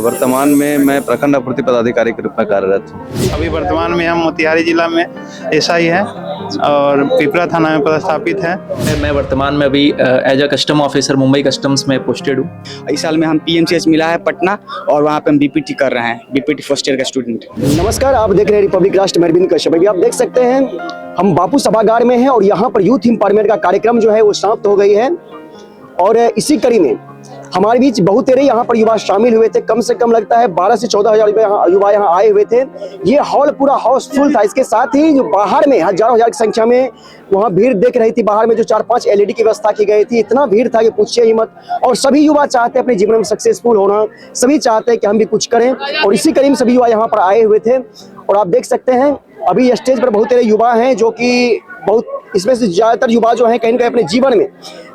वर्तमान में मैं प्रखंड आपूर्ति पदाधिकारी के रूप में कार्यरत हूँ। अभी वर्तमान में हम मोतिहारी जिला में एसआई है और पिपरा थाना में पदस्थापित है। मैं वर्तमान में अभी as a custom officer Mumbai customs में पोस्टेड हूँ। इस साल में हम पीएमसीएच मिला है पटना और वहाँ पे हम बीपीटी कर रहे हैं, बीपीटी फर्स्ट ईयर का स्टूडेंट। नमस्कार, आप देख रहे हैं रिपब्लिक राष्ट्र, मैं अरविंद कश्यप। अभी आप देख सकते हैं हम बापू सभागार में हैं और यहाँ पर यूथ एम्पावरमेंट का कार्यक्रम जो है वो समाप्त हो गई है और इसी कड़ी में हमारे बीच बहुत तेरे यहाँ पर युवा शामिल हुए थे। कम से कम लगता है 12 से 14 हजार युवा यहाँ आए हुए थे। ये हॉल पूरा हाउसफुल था। इसके साथ ही जो बाहर में हजारों हजार की संख्या में वहाँ भीड़ देख रही थी। बाहर में जो 4-5 एलईडी की व्यवस्था की गई थी, इतना भीड़ था कि पूछिए ही मत। और सभी युवा चाहते हैं अपने जीवन में सक्सेसफुल होना, सभी चाहते हैं कि हम भी कुछ करें और इसी कड़ी में सभी युवा यहाँ पर आए हुए थे। और आप देख सकते हैं अभी स्टेज पर बहुत तेरे युवा हैं जो कि बहुत, इसमें से ज्यादातर युवा जो हैं कहीं ना कहीं अपने जीवन में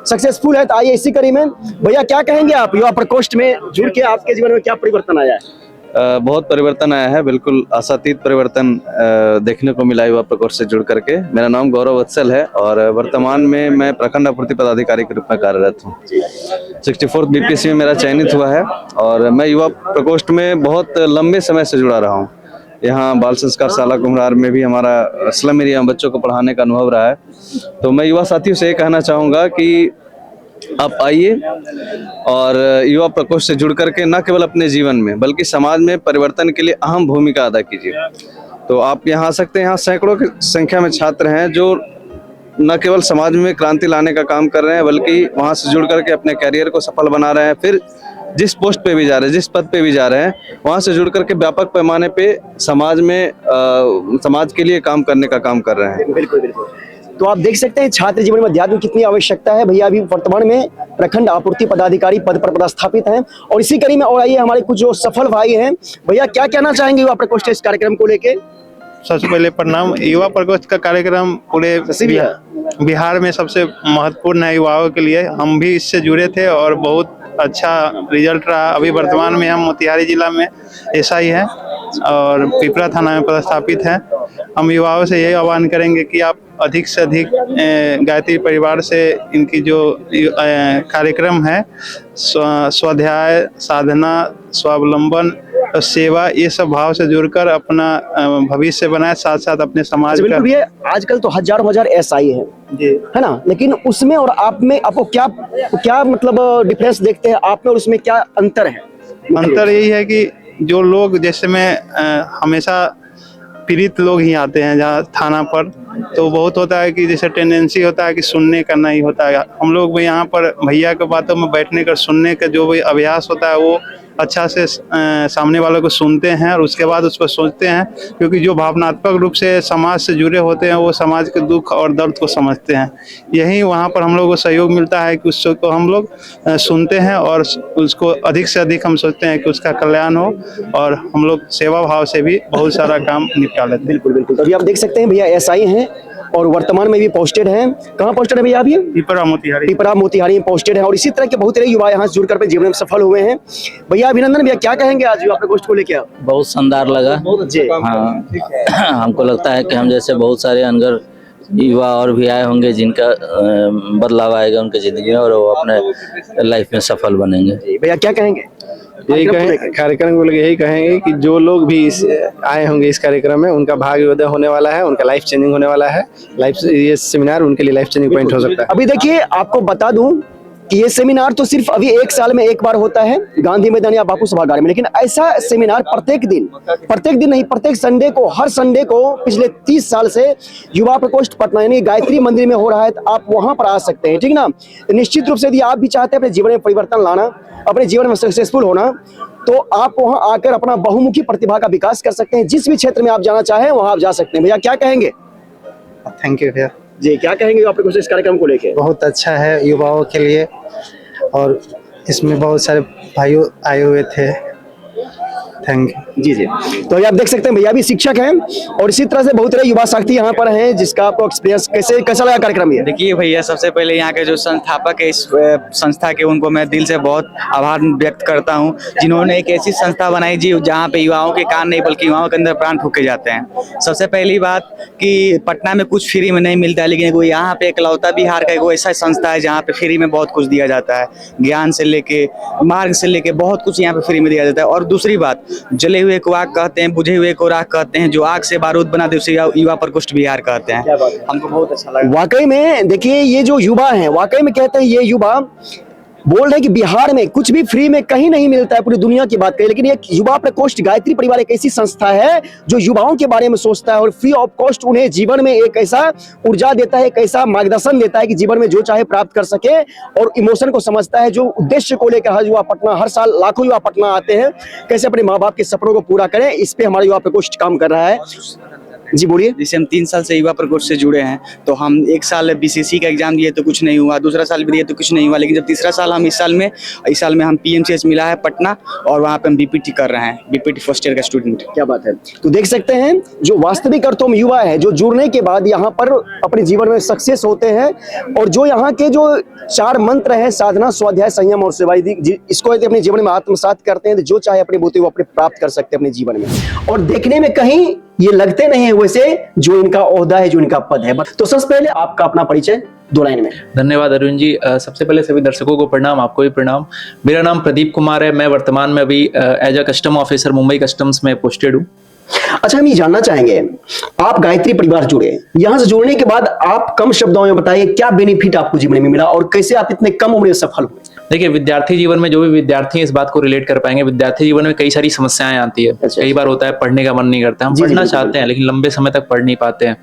सक्सेसफुल है। तो आइए इसी कड़ी में भैया क्या कहेंगे आप, युवा प्रकोष्ठ में जुड़ के आपके जीवन में क्या परिवर्तन आया है? बहुत परिवर्तन आया है, बिल्कुल आशातीत परिवर्तन देखने को मिला युवा प्रकोष्ठ से जुड़ करके। मेरा नाम गौरव वत्सल है और वर्तमान में मैं प्रखंड आपूर्ति पदाधिकारी के रूप में कार्यरत हूँ। 64th बीपीएससी में मेरा चयनित हुआ है और मैं युवा प्रकोष्ठ में बहुत लंबे समय से जुड़ा रहा हूँ। यहाँ बाल संस्कार शाला कुम्हरार में भी हमारा स्लम एरिया में बच्चों को पढ़ाने का अनुभव रहा है। तो मैं युवा साथियों से ये कहना चाहूँगा कि आप आइए और युवा प्रकोष्ठ से जुड़ करके न केवल अपने जीवन में बल्कि समाज में परिवर्तन के लिए अहम भूमिका अदा कीजिए। तो आप यहाँ आ सकते हैं। यहाँ सैकड़ों की संख्या में छात्र हैं जो न केवल समाज में क्रांति लाने का काम कर रहे हैं बल्कि वहाँ से जुड़ करके अपने कैरियर को सफल बना रहे हैं। फिर जिस पोस्ट पे भी जा रहे हैं, जिस पद पे भी जा रहे हैं, वहाँ से जुड़ करके व्यापक पैमाने पे समाज में समाज के लिए काम करने का काम कर रहे हैं। बिल्कुल बिल्कुल। तो आप देख सकते हैं छात्र जीवन में अध्यात्म की कितनी आवश्यकता है। भैया अभी वर्तमान में प्रखंड आपूर्ति पदाधिकारी पद पर पदस्थापित हैं और इसी कड़ी में और आइए हमारे कुछ जो सफल भाई हैं, भैया क्या कहना चाहेंगे युवा प्रकोष्ठ इस कार्यक्रम को लेके? सबसे पहले प्रणाम। युवा प्रकोष्ठ का कार्यक्रम पूरे बिहार में सबसे महत्वपूर्ण है युवाओं के लिए। हम भी इससे जुड़े थे और बहुत अच्छा रिजल्ट रहा। अभी वर्तमान में हम मोतिहारी जिला में एसआई है और पिपरा थाना में पदस्थापित है। हम युवाओं से यही आह्वान करेंगे कि आप अधिक से अधिक गायत्री परिवार से इनकी जो कार्यक्रम है स्वाध्याय, साधना, स्वावलंबन और सेवा, ये सब भाव से जुड़कर अपना भविष्य बनाए, साथ साथ अपने समाज का। भैया आजकल तो हजारों हजार एसआई है जी, है ना, लेकिन उसमें और आप में आपको क्या मतलब डिफरेंस देखते हैं आप में और उसमें क्या अंतर है? अंतर यही है कि जो लोग, जैसे मैं हमेशा पीड़ित लोग ही आते हैं जहाँ थाना पर, तो बहुत होता है कि जैसे टेंडेंसी होता है कि सुनने का नहीं होता है। हम लोग भी यहाँ पर भैया के बातों में बैठने का सुनने का जो भी अभ्यास होता है वो अच्छा से सामने वालों को सुनते हैं और उसके बाद उस पर सोचते हैं, क्योंकि जो भावनात्मक रूप से समाज से जुड़े होते हैं वो समाज के दुख और दर्द को समझते हैं। यही वहाँ पर हम लोग को सहयोग मिलता है कि उसको हम लोग सुनते हैं और उसको अधिक से अधिक हम सोचते हैं कि उसका कल्याण हो और हम लोग सेवा भाव से भी बहुत सारा काम निपटा लेते हैं। बिल्कुल बिल्कुल। अभी आप देख सकते हैं भैया एसआई हैं और वर्तमान में भी पोस्टेड हैं। कहाँ पोस्टेड है भैया अभी? पिपरा मोतिहारी में पोस्टेड है और इसी तरह के बहुत सारे युवा यहाँ से जुड़कर अपने जीवन में सफल हुए हैं। भैया अभिनंदन। भैया क्या कहेंगे आज युवा प्रकोष्ठ को लेकर? बहुत शानदार लगा। जी हाँ, हमको लगता है कि हम जैसे बहुत सारे अनगर युवा और भी आए होंगे जिनका बदलाव आएगा उनकी जिंदगी में और वो अपने लाइफ में सफल बनेंगे। भैया क्या कहेंगे? यही कहें, कार्यक्रम को लेकर यही कहेंगे कि जो लोग भी आए होंगे इस कार्यक्रम में उनका भाग्योदय होने वाला है, उनका लाइफ चेंजिंग होने वाला है। ये सेमिनार उनके लिए लाइफ चेंजिंग पॉइंट हो सकता है। अभी देखिए आपको बता दूं कि ये सेमिनार तो सिर्फ अभी 1 साल में एक बार होता है गांधी मैदान या बापू सभागार में, लेकिन ऐसा सेमिनार प्रत्येक दिन नहीं, प्रत्येक संडे को, हर संडे को पिछले 30 साल से युवा प्रकोष्ठ पटना यानी गायत्री मंदिर में हो रहा है। तो आप वहां पर आ सकते हैं, ठीक ना। तो निश्चित रूप से यदि आप भी चाहते हैं अपने जीवन में परिवर्तन लाना, अपने जीवन में सक्सेसफुल होना, तो आप वहां आकर अपना बहुमुखी प्रतिभा का विकास कर सकते हैं। जिस भी क्षेत्र में आप जाना चाहें वहां आप जा सकते हैं। भैया क्या कहेंगे? थैंक यू भैया जी। क्या कहेंगे आप इस कार्यक्रम को लेके? बहुत अच्छा है युवाओं के लिए और इसमें बहुत सारे भाइयों आए हुए थे थैंक यू। जी जी। तो ये आप देख सकते हैं भैया भी शिक्षक हैं और इसी तरह से बहुत सारे युवा साथी यहाँ पर हैं, जिसका आपको एक्सपीरियंस कैसा लगा कार्यक्रम ये? देखिए भैया, सबसे पहले यहाँ के जो संस्थापक है इस संस्था के, उनको मैं दिल से बहुत आभार व्यक्त करता हूँ, जिन्होंने एक ऐसी संस्था बनाई जी जहाँ पे युवाओं के कान नहीं बल्कि युवाओं के अंदर प्राण फूके जाते हैं। सबसे पहली बात कि पटना में कुछ फ्री में नहीं मिलता है, लेकिन वो यहाँ पे इकलौता बिहार का एक ऐसा संस्था है जहाँ पे फ्री में बहुत कुछ दिया जाता है, ज्ञान से लेके मार्ग से लेके बहुत कुछ यहाँ पे फ्री में दिया जाता है। और दूसरी बात, जले हुए को आग कहते हैं, बुझे हुए को राख कहते हैं, जो आग से बारूद बना दे उसे युवा प्रकोष्ठ बिहार कहते हैं। हमको बहुत अच्छा लगा। वाकई में देखिए, ये जो युवा हैं वाकई में कहते हैं, ये युवा बोल रहे हैं कि बिहार में कुछ भी फ्री में कहीं नहीं मिलता है, पूरी दुनिया की बात करें, लेकिन ये युवा प्रकोष्ठ गायत्री परिवार एक ऐसी संस्था है जो युवाओं के बारे में सोचता है और फ्री ऑफ कॉस्ट उन्हें जीवन में एक ऐसा ऊर्जा देता है, एक ऐसा मार्गदर्शन देता है कि जीवन में जो चाहे प्राप्त कर सके, और इमोशन को समझता है। जो उद्देश्य को लेकर हर युवा पटना, हर साल लाखों युवा पटना आते हैं, कैसे अपने माँ बाप के सपनों को पूरा करें, इस पे हमारा युवा प्रकोष्ठ काम कर रहा है। जी बोलिए। जैसे हम 3 साल से युवा प्रकोष्ठ से जुड़े हैं, तो हम 1 साल बीसीसी का एग्जाम दिए तो कुछ नहीं हुआ, दूसरा साल भी दिए तो कुछ नहीं हुआ, लेकिन जब तीसरा साल हम इस साल में हम पीएमसीएच मिला है पटना, और वहाँ पे हम बीपीटी कर रहे हैं, बीपीटी फर्स्ट ईयर का स्टूडेंट। क्या बात है। तो देख सकते हैं जो वास्तविक अर्थों में युवा है, जो जुड़ने के बाद यहाँ पर अपने जीवन में सक्सेस होते हैं, और जो यहाँ के जो 4 मंत्र हैं, साधना, स्वाध्याय, संयम और सेवा, इसको यदि अपने जीवन में आत्मसात करते हैं तो जो चाहे अपने बूते वो अपने प्राप्त कर सकते हैं अपने जीवन में, और देखने में कहीं ये लगते नहीं है वैसे जो इनका ओहदा है, जो इनका पद है। तो सबसे पहले आपका अपना परिचय 2 लाइन में। धन्यवाद अरुण जी। सबसे पहले सभी दर्शकों को प्रणाम, आपको भी प्रणाम। मेरा नाम प्रदीप कुमार है। मैं वर्तमान में अभी as a custom officer Mumbai customs में पोस्टेड हूँ। अच्छा, हम ये जानना चाहेंगे, आप गायत्री परिवार जुड़े, यहाँ से जुड़ने के बाद आप कम शब्दों में बताइए क्या बेनिफिट आपको जीवन में मिला और कैसे आप इतने कम उम्र में सफल हुए? देखिए, विद्यार्थी जीवन में जो भी विद्यार्थी हैं इस बात को रिलेट कर पाएंगे। विद्यार्थी जीवन में कई सारी समस्याएं आती है। कई बार होता है पढ़ने का मन नहीं करता, हम पढ़ना चाहते हैं लेकिन लंबे समय तक पढ़ नहीं पाते हैं,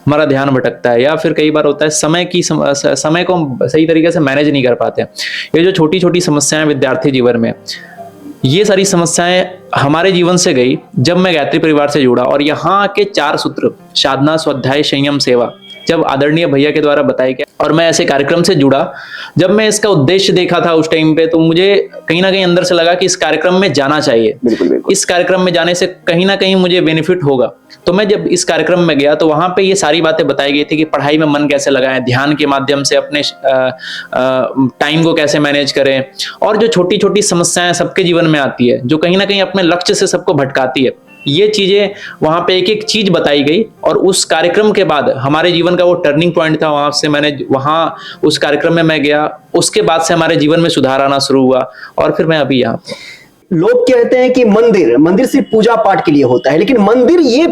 हमारा ध्यान भटकता है, या फिर कई बार होता है समय को हम सही तरीके से मैनेज नहीं कर पाते हैं। ये जो छोटी छोटी समस्याएं विद्यार्थी जीवन में, ये सारी समस्याएं हमारे जीवन से गई जब मैं गायत्री परिवार से जुड़ा, और यहाँ के 4 सूत्र साधना, स्वाध्याय, संयम, सेवा जब आदरणीय भैया के द्वारा बताया गया और मैं ऐसे कार्यक्रम से जुड़ा, जब मैं इसका उद्देश्य देखा था उस टाइम पे, तो मुझे कहीं ना कहीं अंदर से लगा कि इस कार्यक्रम में जाना चाहिए। इस कार्यक्रम में जाने से कहीं ना कहीं मुझे बेनिफिट होगा। तो मैं जब इस कार्यक्रम में गया तो वहां पे ये सारी बातें बताई गई थी कि पढ़ाई में मन कैसे लगाएं, ध्यान के माध्यम से अपने टाइम को कैसे मैनेज करें, और जो छोटी छोटी समस्याएं सबके जीवन में आती है, जो कहीं ना कहीं अपने लक्ष्य से सबको भटकाती है, ये चीजें वहां पे एक एक चीज बताई गई। और उस कार्यक्रम के बाद हमारे जीवन का वो टर्निंग पॉइंट था। वहां उस कार्यक्रम में मैं गया, उसके बाद से हमारे जीवन में सुधार आना शुरू हुआ, और फिर मैं अभी यहाँ पे। लोग कहते हैं कि मंदिर सिर्फ पूजा पाठ के लिए होता है, लेकिन मंदिर ये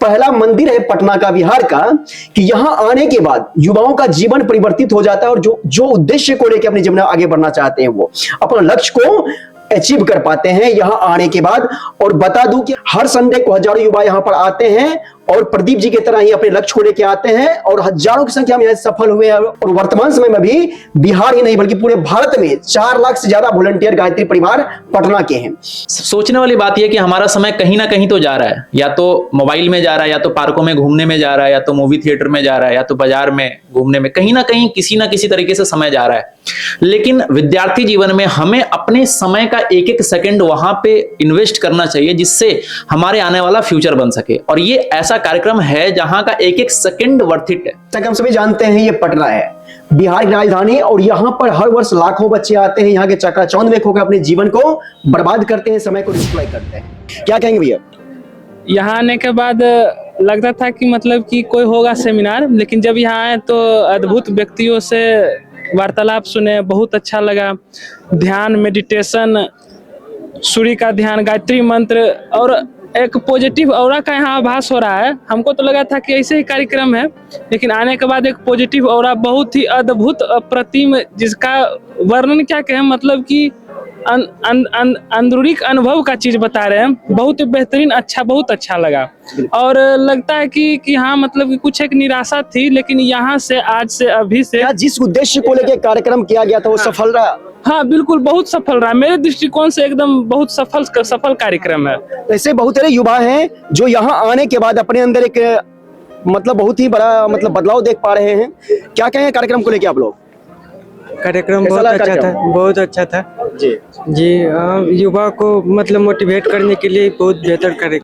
पहला मंदिर है पटना का, बिहार का, कि यहाँ आने के बाद युवाओं का जीवन परिवर्तित हो जाता है, और जो उद्देश्य को लेकर अपने जीवन में आगे बढ़ना चाहते हैं वो अपना लक्ष्य को अचीव कर पाते हैं यहाँ आने के बाद। और बता दूं कि हर संडे को हजारों युवा यहाँ पर आते हैं और प्रदीप जी की तरह ही अपने लक्ष्य को लेकर आते हैं, और हजारों की संख्या में यहाँ सफल हुए हैं। और वर्तमान समय में भी बिहार ही नहीं बल्कि पूरे भारत में 4 लाख से ज्यादा वॉलंटियर गायत्री परिवार पटना के हैं। सोचने वाली बात यह कि हमारा समय कहीं ना कहीं तो जा रहा है, या तो मोबाइल में जा रहा है, या तो पार्कों में घूमने में जा रहा है, या तो मूवी थिएटर में जा रहा है, या तो बाजार में घूमने में, कहीं ना कहीं किसी ना किसी तरीके से समय जा रहा है। लेकिन विद्यार्थी जीवन में हमें अपने समय का एक एक सेकंड वहां पे इन्वेस्ट करना चाहिए, जिससे हमारे आने वाला फ्यूचर बन सके। और ये ऐसा कार्यक्रम है जहां का एक एक सेकंड वर्थ इट है। हम सभी जानते हैं ये पटना है, बिहार की राजधानी, और यहाँ पर हर वर्ष लाखों बच्चे आते हैं, यहाँ के चकाचौंध में होकर अपने जीवन को बर्बाद करते हैं, समय को डिस्ट्रॉय करते हैं। क्या कहेंगे भैया? यहाँ आने के बाद लगता था कि मतलब कि कोई होगा सेमिनार, लेकिन जब यहाँ आए तो अद्भुत व्यक्तियों से वार्तालाप सुने, बहुत अच्छा लगा। ध्यान, मेडिटेशन, सूर्य का ध्यान, गायत्री मंत्र, और एक पॉजिटिव ऑरा का यहाँ आभास हो रहा है। हमको तो लगा था कि ऐसे ही कार्यक्रम है, लेकिन आने के बाद एक पॉजिटिव ऑरा, बहुत ही अद्भुत, अप्रतिम, जिसका वर्णन क्या कहें, मतलब कि अंदरूनी अनुभव का चीज बता रहे हैं। बहुत बेहतरीन, अच्छा, बहुत अच्छा लगा। और लगता है कि हाँ, मतलब कि कुछ एक निराशा थी, लेकिन यहाँ से आज से अभी से जिस उद्देश्य को लेकर कार्यक्रम किया गया था वो सफल रहा। हाँ, बिल्कुल बहुत सफल रहा। मेरे दृष्टिकोण से एकदम बहुत सफल कार्यक्रम है। ऐसे बहुत सारे युवा हैं जो यहाँ आने के बाद अपने अंदर एक बहुत ही बड़ा बदलाव देख पा रहे हैं। क्या कहें कार्यक्रम को लेकर आप लोग? कार्यक्रम कैसा बहुत लगा अच्छा कार्यक्रम? था, बहुत अच्छा था जी जी। युवा को मतलब मोटिवेट करने के लिए बहुत बेहतर कार्यक्रम